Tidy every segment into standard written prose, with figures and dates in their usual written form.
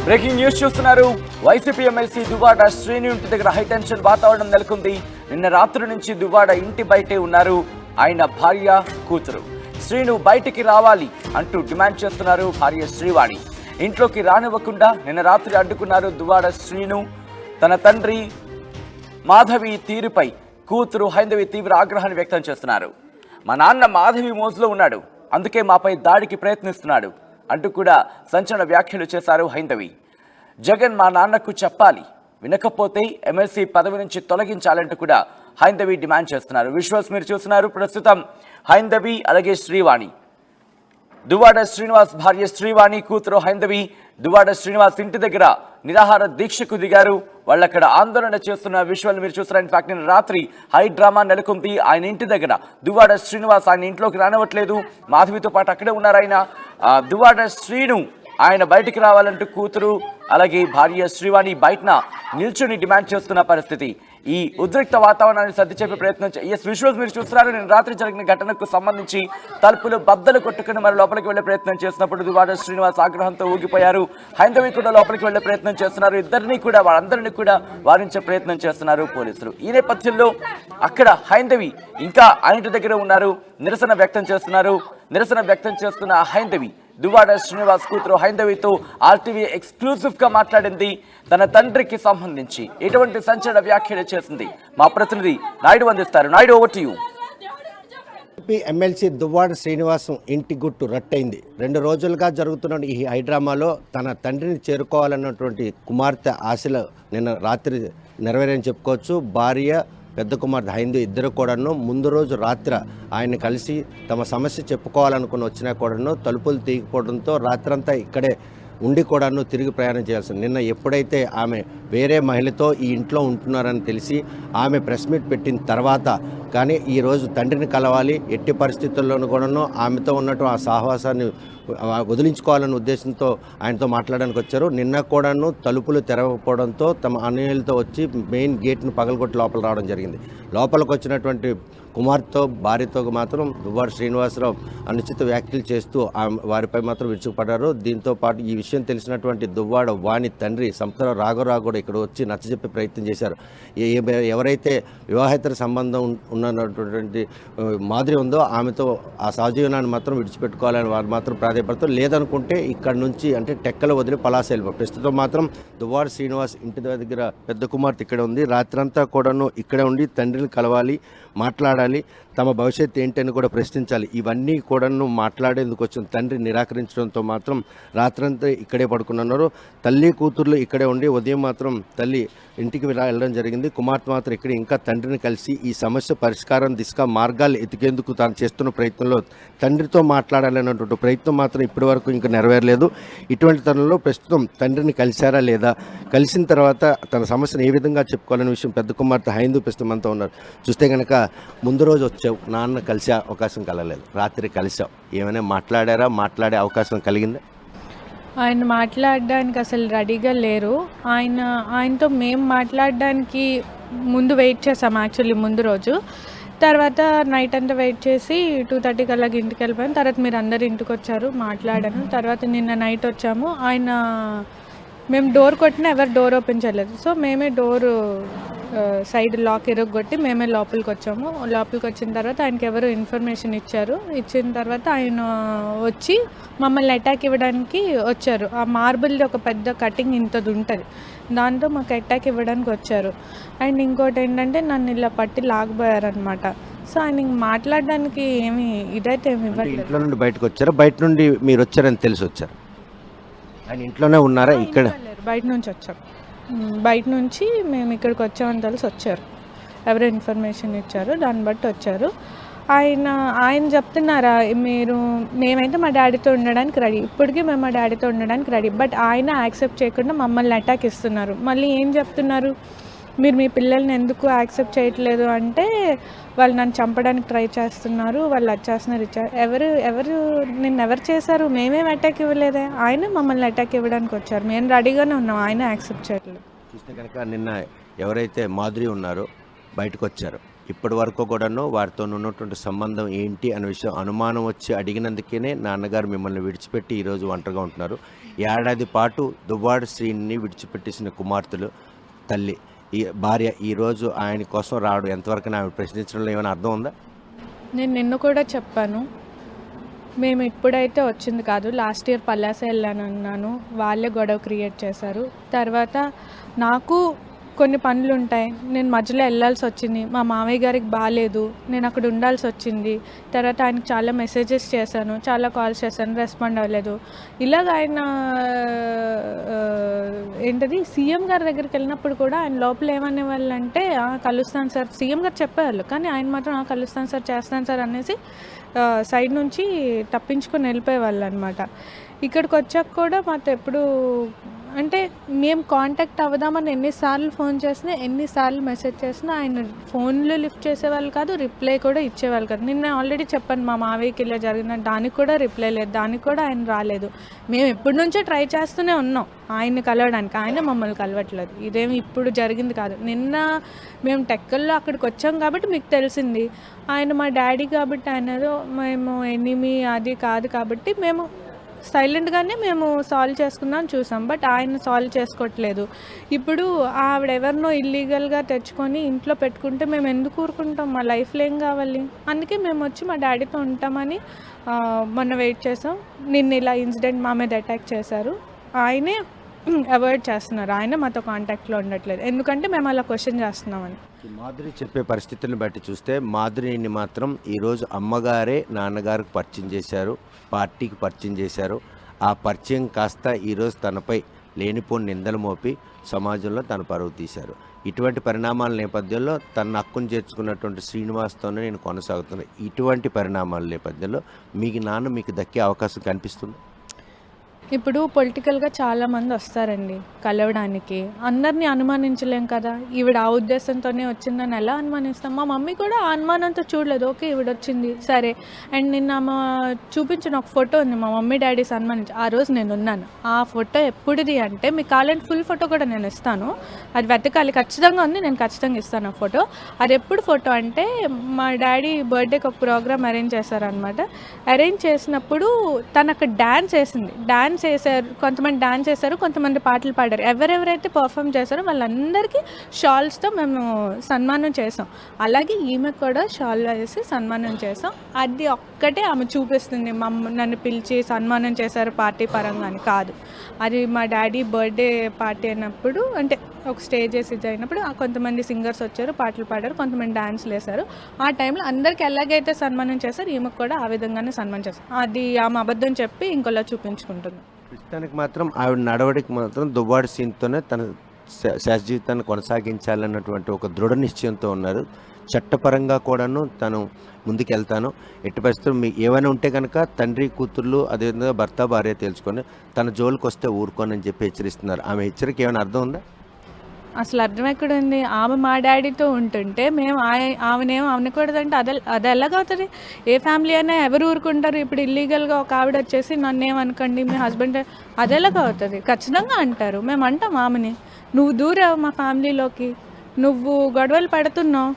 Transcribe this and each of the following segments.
Breaking news చూస్తున్నారు. YCP MLC Duvvada Srinu ఇంటి దగ్గర హైటెన్షన్ వాతావరణం నెలకొంది. నిన్న రాత్రి నుంచి దువ్వాడ ఇంటి బయటే ఉన్నారు. ఆయన భార్య, కూతురు. శ్రీను బయటికి రావాలి అంటూ డిమాండ్ చేస్తున్నారు భార్య శ్రీవాణి. ఇంట్లోకి రానివ్వకుండా నిన్న రాత్రి అడ్డుకున్నారు దువ్వాడ శ్రీను. తన తండ్రి మాధవి తీరుపై కూతురు హైందవి తీవ్ర ఆగ్రహాన్ని వ్యక్తం చేస్తున్నారు. మా నాన్న మాధవి మోజులో ఉన్నాడు, అందుకే మాపై దాడికి ప్రయత్నిస్తున్నాడు అంటూ కూడా సంచలన వ్యాఖ్యలు చేశారు హైందవి. జగన్ మా నాన్నకు చెప్పాలి, వినకపోతే ఎమ్మెల్సీ పదవి నుంచి తొలగించాలంటూ కూడా హైందవి డిమాండ్ చేస్తున్నారు. విజువల్స్ మీరు చూస్తున్నారు. ప్రస్తుతం హైందవి అలాగే శ్రీవాణి, దువ్వాడ శ్రీనివాస్ భార్య శ్రీవాణి, కూతురు హైందవి దువ్వాడ శ్రీనివాస్ ఇంటి దగ్గర నిరాహార దీక్షకు దిగారు. వాళ్ళు అక్కడ ఆందోళన చేస్తున్న విజువల్ మీరు చూస్తున్నారు. ఇన్ఫాక్ట్ నిన్న రాత్రి హై డ్రామా నెలకొంది ఆయన ఇంటి దగ్గర. దువ్వాడ శ్రీనివాస్ ఆయన ఇంట్లోకి రానివ్వట్లేదు. మాధవితో పాటు అక్కడే ఉన్నారు ఆయన. దువ్వాడ శ్రీను ఆయన బయటికి రావాలంటూ కూతురు అలాగే భార్య శ్రీవాణి బయటన నిల్చుని డిమాండ్ చేస్తున్న పరిస్థితి. ఈ ఉద్రిక్త వాతావరణాన్ని సర్ది చెప్పే ప్రయత్నం విజువల్స్ మీరు చూస్తున్నారు. నేను రాత్రి జరిగిన ఘటనకు సంబంధించి తలుపులు బద్దలు కొట్టుకుని మరి లోపలికి వెళ్లే ప్రయత్నం చేసినప్పుడు దువ్వాడ శ్రీనివాస్ ఆగ్రహంతో ఊగిపోయారు. హైందవి కూడా లోపలికి వెళ్లే ప్రయత్నం చేస్తున్నారు. ఇద్దరిని కూడా వాళ్ళందరినీ కూడా వారించే ప్రయత్నం చేస్తున్నారు పోలీసులు. ఈ నేపథ్యంలో అక్కడ హైందవి ఇంకా ఆయన దగ్గర ఉన్నారు, నిరసన వ్యక్తం చేస్తున్నారు. నిరసన వ్యక్తం చేస్తున్న హైందవి దువ్వాడ శ్రీనివాస్ కూతురు హైందవితో ఆర్టీవీ ఎక్స్క్లూజివ్ గా మాట్లాడింది. తన తండ్రికి సంబంధించి ఎటువంటి సంచలన వ్యాఖ్యలు చేసింది మా ప్రతినిధి నాయుడు అందిస్తారు. Naidu, over to you. MLC Duvvada Srinivasam ఇంటి గుట్టు రట్టయింది. 2 రోజులుగా జరుగుతున్న ఈ హైడ్రామాలో తన తండ్రిని చేరుకోవాలన్నటువంటి కుమార్తె ఆశలు నిన్న రాత్రి నెరవేరని చెప్పుకోవచ్చు. భార్య, పెద్ద కుమార్తె హైందవి ఇద్దరు కూడాను ముందు రోజు రాత్రి ఆయన కలిసి తమ సమస్య చెప్పుకోవాలనుకుని వచ్చినా కూడాను తలుపులు తీయకపోవడంతో రాత్రంతా ఇక్కడే ఉండి కూడాను తిరిగి ప్రయాణం చేయాల్సింది. నిన్న ఎప్పుడైతే ఆమె వేరే మహిళతో ఈ ఇంట్లో ఉంటున్నారని తెలిసి ఆమె ప్రెస్ మీట్ పెట్టిన తర్వాత కానీ ఈరోజు తండ్రిని కలవాలి, ఎట్టి పరిస్థితుల్లోనూ కూడాను ఆమెతో ఉన్నట్టు ఆ సాహసాన్ని వదిలించుకోవాలనే ఉద్దేశంతో ఆయనతో మాట్లాడడానికి వచ్చారు. నిన్న కూడాను తలుపులు తెరవకపోవడంతో తమ అన్యాయులతో వచ్చి మెయిన్ గేట్ను పగలగొట్టి లోపల రావడం జరిగింది. లోపలికి వచ్చినటువంటి కుమార్తెతో భార్యతో మాత్రం దువ్వాడ శ్రీనివాసరావు అనుచిత వ్యాఖ్యలు చేస్తూ వారిపై మాత్రం విరుచుకుపడ్డారు. దీంతో పాటు ఈ విషయం తెలిసినటువంటి దువ్వాడ వాణి తండ్రి సంతర రాఘవరావు కూడా ఇక్కడ వచ్చి నచ్చజెప్పే ప్రయత్నం చేశారు. ఎవరైతే వివాహేతర సంబంధం ఉన్నటువంటి మాదిరి ఉందో ఆమెతో ఆ సహజీవనాన్ని మాత్రం విడిచిపెట్టుకోవాలని వారు మాత్రం ప్రాధాన్యపడతారు. లేదనుకుంటే ఇక్కడ నుంచి అంటే టెక్కలు వదిలి పలాస వెళ్ళిపో. ప్రస్తుతం మాత్రం దువ్వాడ శ్రీనివాస్ ఇంటి దగ్గర పెద్ద కుమార్తె ఇక్కడ ఉంది. రాత్రంతా కూడాను ఇక్కడే ఉండి తండ్రిని కలవాలి, మాట్లాడాలి, తమ భవిష్యత్తు ఏంటని కూడా ప్రశ్నించాలి. ఇవన్నీ కూడాను మాట్లాడేందుకు వచ్చిన తండ్రి నిరాకరించడంతో మాత్రం రాత్రంతా ఇక్కడే పడుకున్నారు. తల్లి కూతుర్లు ఇక్కడే ఉండి ఉదయం మాత్రం తల్లి ఇంటికి వెళ్ళడం జరిగింది. కుమార్తె మాత్రం ఇక్కడ ఇంకా తండ్రిని కలిసి ఈ సమస్య పరిష్కారం దిశగా మార్గాలు ఎతికేందుకు తాను చేస్తున్న ప్రయత్నంలో తండ్రితో మాట్లాడాలన్నటువంటి ప్రయత్నం మాత్రం ఇప్పటి వరకు ఇంకా నెరవేరలేదు. ఇటువంటి తరుణంలో ప్రస్తుతం తండ్రిని కలిశారా లేదా, కలిసిన తర్వాత తన సమస్యను ఏ విధంగా చెప్పుకోవాలనే విషయం పెద్ద కుమార్తె హైందూ ప్రస్తుతం అంతా ఉన్నారు. చూస్తే కనుక ముందు రోజు వచ్చావు, నాన్న కలిసే అవకాశం కలగలేదు, రాత్రి కలిసావు, ఏమైనా మాట్లాడారా, మాట్లాడే అవకాశం కలిగిందా? ఆయన మాట్లాడడానికి అసలు రెడీగా లేరు. ఆయనతో మేము మాట్లాడడానికి ముందు వెయిట్ చేసాం. యాక్చువల్లీ ముందు రోజు తర్వాత నైట్ అంతా వెయిట్ చేసి 2:30కి అలాగే ఇంటికి వెళ్ళిపోయాను. తర్వాత మీరు అందరు ఇంటికి వచ్చారు, మాట్లాడాను. తర్వాత నిన్న నైట్ వచ్చాము. మేము డోర్ కొట్టినా ఎవరు డోర్ ఓపెన్ చేయలేదు. సో మేమే డోరు సైడ్ లాక్ ఇరగొట్టి మేమే లోపలికి వచ్చాము. లోపలికి వచ్చిన తర్వాత ఆయనకి ఎవరు ఇన్ఫర్మేషన్ ఇచ్చారు. ఇచ్చిన తర్వాత ఆయన వచ్చి మమ్మల్ని అటాక్ ఇవ్వడానికి వచ్చారు. ఆ మార్బుల్ది ఒక పెద్ద కటింగ్ ఇంతది ఉంటుంది, దాంతో మాకు అటాక్ ఇవ్వడానికి వచ్చారు. అండ్ ఇంకోటి ఏంటంటే నన్ను ఇలా పట్టి లాగబోయారనమాట. సో ఆయన మాట్లాడడానికి ఏమి ఇదైతే ఏమి ఇవ్వట్లేదు. ఇంట్లో నుండి బయటకు వచ్చారా, బయట నుండి మీరు వచ్చారని తెలిసి వచ్చారు? ఆయన ఇంట్లోనే ఉన్నారా? ఇక్కడ బయట నుంచి వచ్చాం. బయట నుంచి మేము ఇక్కడికి వచ్చామని తెలిసి వచ్చారు. ఎవరు ఇన్ఫర్మేషన్ ఇచ్చారు దాన్ని బట్టి వచ్చారు. ఆయన చెప్తున్నారా, మేమైతే మా డాడీతో ఉండడానికి రెడీ, ఇప్పటికీ మేము మా డాడీతో ఉండడానికి రెడీ, బట్ ఆయన యాక్సెప్ట్ చేయకుండా మమ్మల్ని అటాక్ ఇస్తున్నారు. మళ్ళీ ఏం చెప్తున్నారు, మీరు మీ పిల్లల్ని ఎందుకు యాక్సెప్ట్ చేయట్లేదు అంటే వాళ్ళు నన్ను చంపడానికి ట్రై చేస్తున్నారు, వాళ్ళు వచ్చేస్తున్నారు ఎవరు ఎవరు చేశారు, మేమేం అటాక్ ఇవ్వలేదే, ఆయన మమ్మల్ని అటాక్ ఇవ్వడానికి వచ్చారు. మేము రెడీగానే ఉన్నాం, ఆయన యాక్సెప్ట్ చేయట్లేదు. చూస్తే కనుక నిన్న ఎవరైతే మాధురి ఉన్నారో బయటకు వచ్చారు, ఇప్పటి వరకు కూడాను వారితో ఉన్నటువంటి సంబంధం ఏంటి అనే విషయం అనుమానం వచ్చి అడిగినందుకే నాన్నగారు మిమ్మల్ని విడిచిపెట్టి ఈరోజు ఒంటరిగా ఉంటున్నారు. ఏడాది పాటు దువ్వాడ శ్రీని విడిచిపెట్టేసిన కుమార్తెలు తల్లి ఈ భార్య ఈరోజు ఆయన కోసం రావడం ఎంతవరకు ఆమె ప్రశ్నించడంలో ఏమైనా అర్థం ఉందా? నేను నిన్ను కూడా చెప్పాను, మేము ఇప్పుడైతే వచ్చింది కాదు, లాస్ట్ ఇయర్ పల్లాస వెళ్ళాను అన్నాను. వాళ్ళే గొడవ క్రియేట్ చేశారు. తర్వాత నాకు కొన్ని పనులు ఉంటాయి, నేను మధ్యలో వెళ్ళాల్సి వచ్చింది. మా మామయ్య గారికి బాగాలేదు, నేను అక్కడ ఉండాల్సి వచ్చింది. తర్వాత ఆయనకు చాలా మెసేజెస్ చేశాను, చాలా కాల్స్ చేశాను, రెస్పాండ్ అవ్వలేదు. ఇలాగ ఆయన ఏంటది సీఎం గారి దగ్గరికి వెళ్ళినప్పుడు కూడా ఆయన లోపల ఏమనేవాళ్ళు అంటే కలుస్తాను సార్, సీఎం గారు చెప్పేవాళ్ళు, కానీ ఆయన మాత్రం కలుస్తాను సార్, చేస్తాను సార్ అనేసి సైడ్ నుంచి తప్పించుకొని వెళ్ళిపోయేవాళ్ళు అనమాట. ఇక్కడికి వచ్చాక కూడా మాతో ఎప్పుడు అంటే మేము కాంటాక్ట్ అవ్వదామని ఎన్నిసార్లు ఫోన్ చేసినా, ఎన్నిసార్లు మెసేజ్ చేసినా ఆయన ఫోన్లో లిఫ్ట్ చేసేవాళ్ళు కాదు, రిప్లై కూడా ఇచ్చేవాళ్ళు కాదు. నేను ఆల్రెడీ చెప్పాను మా మావయ్యకి ఇలా జరిగిందని, దానికి కూడా రిప్లై లేదు, దానికి కూడా ఆయన రాలేదు. మేము ఎప్పటి నుంచో ట్రై చేస్తూనే ఉన్నాం ఆయన్ని కలవడానికి, ఆయన మమ్మల్ని కలవట్లేదు. ఇదేమి ఇప్పుడు జరిగింది కాదు. నిన్న మేము టెక్కల్లో అక్కడికి వచ్చాం కాబట్టి మీకు తెలిసింది. ఆయన మా డాడీ కాబట్టి ఆయన ఏదో మేము ఎనిమి అది కాదు కాబట్టి మేము సైలెంట్గానే మేము సాల్వ్ చేసుకుందాం చూసాం. బట్ ఆయన సాల్వ్ చేసుకోవట్లేదు. ఇప్పుడు ఆవిడెవరినో ఇల్లీగల్గా తెచ్చుకొని ఇంట్లో పెట్టుకుంటే మేము ఎందుకు ఊరుకుంటాం? మా లైఫ్లో ఏం కావాలి? అందుకే మేము వచ్చి మా డాడీతో ఉంటామని మొన్న వెయిట్ చేసాం. నిన్న ఇలా ఇన్సిడెంట్ మా మీద అటాక్ చేశారు. ఆయనే అవాయిడ్ చేస్తున్నారు, ఆయన మాతో కాంటాక్ట్లో ఉండట్లేదు. ఎందుకంటే మేము అలా క్వశ్చన్ చేస్తున్నామని. మాధురి చెప్పే పరిస్థితులను బట్టి చూస్తే మాధురిని మాత్రం ఈరోజు అమ్మగారే నాన్నగారికి పరిచయం చేశారు, పార్టీకి పరిచయం చేశారు. ఆ పరిచయం కాస్త ఈరోజు తనపై లేనిపోని నిందలు మోపి సమాజంలో తన పరువు తీశారు. ఇటువంటి పరిణామాల నేపథ్యంలో తన హక్కును చేర్చుకున్నటువంటి శ్రీనివాస్తోనే నేను కొనసాగుతున్నాను. ఇటువంటి పరిణామాల నేపథ్యంలో మీకు దక్కే అవకాశం కనిపిస్తుంది. ఇప్పుడు పొలిటికల్గా చాలామంది వస్తారండి కలవడానికి, అందరినీ అనుమానించలేం కదా. ఈవిడ ఆ ఉద్దేశంతోనే వచ్చిందని ఎలా అనుమానిస్తాం? మా మమ్మీ కూడా ఆ అనుమానంతో చూడలేదు, ఓకే ఈవిడ వచ్చింది సరే. అండ్ నిన్న చూపించిన ఒక ఫోటో ఉంది మా మమ్మీ డాడీ సన్మానించి, ఆ రోజు నేను ఉన్నాను. ఆ ఫోటో ఎప్పుడుది అంటే మీకు కావాలంటే ఫుల్ ఫోటో కూడా నేను ఇస్తాను, అది వెతకాలి, ఖచ్చితంగా ఉంది, నేను ఖచ్చితంగా ఇస్తాను ఆ ఫోటో. అది ఎప్పుడు ఫోటో అంటే మా డాడీ బర్త్డేకి ఒక ప్రోగ్రామ్ అరేంజ్ చేశారనమాట. అరేంజ్ చేసినప్పుడు తను అక్కడ డ్యాన్స్ వేసింది, డ్యాన్స్ చేశారు, కొంతమంది డాన్స్ చేశారు, కొంతమంది పాటలు పాడారు. ఎవరెవరైతే పర్ఫామ్ చేశారో వాళ్ళందరికీ షాల్స్తో మేము సన్మానం చేసాం. అలాగే ఈమె కూడా షాల్ వేసి సన్మానం చేసాం. అది ఒక్కటే ఆమె చూపిస్తుంది నన్ను పిలిచి సన్మానం చేశారు పార్టీ పరంగా అని కాదు. అది మా డాడీ బర్త్డే పార్టీ అయినప్పుడు, అంటే ఒక స్టేజెస్ ఇది అయినప్పుడు కొంతమంది సింగర్స్ వచ్చారు, పాటలు పాడారు, కొంతమంది డాన్స్లు వేశారు. ఆ టైంలో అందరికి ఎలాగైతే సన్మానం చేశారు ఈమెకు కూడా ఆ విధంగానే సన్మానం చేశారు. అది ఆమె అబద్ధం చెప్పి ఇంకోలా చూపించుకుంటుంది. ప్రస్తుతానికి మాత్రం ఆవిడ నడవడికి మాత్రం దువ్వాడ సీన్తోనే తన శాశ్వత జీవితాన్ని కొనసాగించాలన్నటువంటి ఒక దృఢ నిశ్చయంతో ఉన్నారు. చట్టపరంగా కూడాను తను ముందుకెళ్తాను, ఎట్టి పరిస్థితులు మీకు ఏమైనా ఉంటే కనుక తండ్రి కూతుర్లు అదేవిధంగా భర్త భార్య తెలుసుకొని తన జోలికి వస్తే ఊరుకోనని చెప్పి హెచ్చరిస్తున్నారు. ఆమె హెచ్చరిక ఏమైనా అర్థం ఉందా? అసలు అర్థం ఎక్కడుంది? ఆమె మా డాడీతో ఉంటుంటే మేము ఆమెనేమో అనకూడదంటే అది ఎలాగవుతుంది? ఏ ఫ్యామిలీ అయినా ఎవరు ఊరుకుంటారు? ఇప్పుడు ఇల్లీగల్గా ఒక ఆవిడ వచ్చేసి నన్నేమనుకోండి మీ హస్బెండ్, అది ఎలాగవుతుంది? ఖచ్చితంగా అంటారు. మేము అంటాం ఆమెని, నువ్వు దూరావు మా ఫ్యామిలీలోకి, నువ్వు గొడవలు పెడుతున్నావు,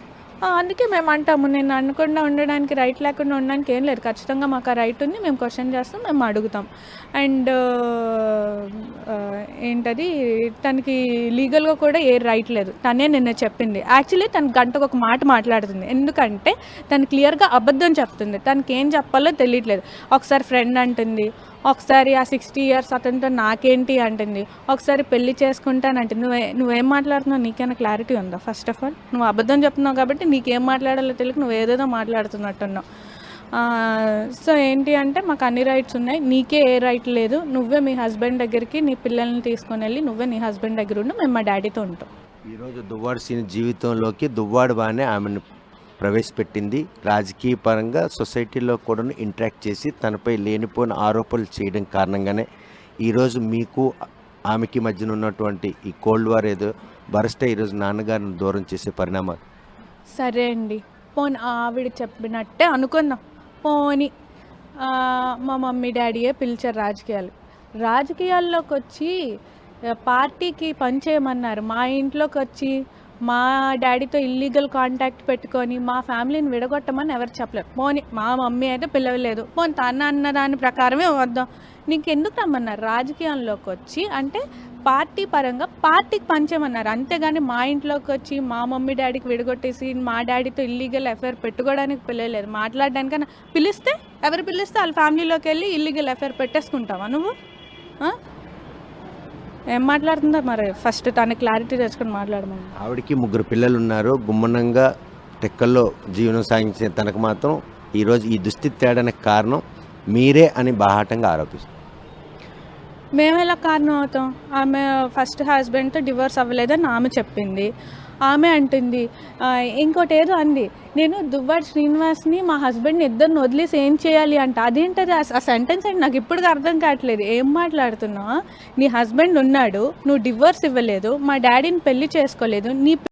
అందుకే మేము అంటాము. నేను అనకుండా ఉండడానికి, రైట్ లేకుండా ఉండడానికి ఏం లేదు, ఖచ్చితంగా మాకు ఆ రైట్ ఉంది, మేము క్వశ్చన్ చేస్తాం, మేము అడుగుతాం. అండ్ ఏంటది తనకి లీగల్గా కూడా ఏ రైట్ లేదు, తనే నిన్న చెప్పింది. యాక్చువల్లీ తన గంటకు ఒక మాట మాట్లాడుతుంది, ఎందుకంటే తను క్లియర్గా అబద్ధం చెప్తుంది, తనకి ఏం చెప్పాలో తెలియట్లేదు. ఒకసారి ఫ్రెండ్ అంటుంది, ఒకసారి ఆ 60 years అతనితో నాకేంటి అంటుంది, ఒకసారి పెళ్లి చేసుకుంటానంటుంది. నువ్వేం మాట్లాడుతున్నావు? నీకైనా క్లారిటీ ఉందా? ఫస్ట్ ఆఫ్ ఆల్ నువ్వు అబద్ధం చెప్తున్నావు కాబట్టి నీకేం మాట్లాడాలో తెలియక నువ్వు ఏదేదో మాట్లాడుతున్నట్టున్నావు. సో ఏంటి అంటే మాకు అన్ని రైట్స్ ఉన్నాయి, నీకే ఏ రైట్ లేదు. నువ్వే మీ హస్బెండ్ దగ్గరికి నీ పిల్లల్ని తీసుకొని వెళ్ళి నువ్వే నీ హస్బెండ్ దగ్గర ఉండు, మేము మా డాడీతో ఉంటాం. ఈరోజు దువ్వాడ సీన్ జీవితంలోకి దువ్వాడ బాగానే ఆమెను ప్రవేశపెట్టింది. రాజకీయ పరంగా సొసైటీలో కూడా ఇంటరాక్ట్ చేసి తనపై లేనిపోయిన ఆరోపణలు చేయడం కారణంగానే ఈరోజు మీకు ఆమెకి మధ్యన ఉన్నటువంటి ఈ కోల్డ్ వార్ ఏదో బరస్టే ఈరోజు నాన్నగారిని దూరం చేసే పరిణామాలు. సరే అండి, పోనీ ఆవిడ చెప్పినట్టే అనుకుందాం. పోనీ మా మమ్మీ డాడీయే పిలిచారు రాజకీయాల్లోకి వచ్చి పార్టీకి పనిచేయమన్నారు, మా ఇంట్లోకి వచ్చి మా డాడీతో ఇల్లీగల్ కాంటాక్ట్ పెట్టుకొని మా ఫ్యామిలీని విడగొట్టమని ఎవరు చెప్పలేరు. పోనీ మా మమ్మీ అయితే పిలవలేదు, పోనీ తన అన్న దాని ప్రకారమే వద్దాం. నీకు ఎందుకు రమ్మన్నారు రాజకీయాల్లోకి వచ్చి అంటే పార్టీ పరంగా పార్టీకి పంచేమన్నారు, అంతేగాని మా ఇంట్లోకి వచ్చి మా మమ్మీ డాడీకి విడగొట్టేసి మా డాడీతో ఇల్లీగల్ అఫైర్ పెట్టుకోవడానికి పిలవలేదు. మాట్లాడడానికన్నా పిలిస్తే ఎవరు పిలిస్తే వాళ్ళ ఫ్యామిలీలోకి వెళ్ళి ఇల్లీగల్ అఫైర్ పెట్టేసుకుంటావా నువ్వు? ఏం మాట్లాడుతుందా మరి ఫస్ట్ తన క్లారిటీ తెచ్చుకొని మాట్లాడమని. ఆవిడకి 3 పిల్లలు ఉన్నారు. గుమ్మనంగా టెక్కల్లో జీవనం సాగించే తనకు మాత్రం ఈరోజు ఈ దుస్థితి తేడానికి కారణం మీరే అని బాహాటంగా ఆరోపిస్తారు. మేము ఎలా కారణం అవుతాం? ఆమె ఫస్ట్ హస్బెండ్తో డివోర్స్ అవ్వలేదని ఆమె చెప్పింది. ఆమె అంటుంది ఇంకోటి ఏదో అంది, నేను దువ్వాడ శ్రీనివాస్ని మా హస్బెండ్ని ఇద్దరిని వదిలేసి ఏం చేయాలి అంట. అదేంటది ఆ సెంటెన్స్ అంటే నాకు ఇప్పటికీ అర్థం కావట్లేదు. ఏం మాట్లాడుతున్నావు? నీ హస్బెండ్ ఉన్నాడు, నువ్వు డివోర్స్ ఇవ్వలేదు, మా డాడీని పెళ్లి చేసుకోలేదు, నీ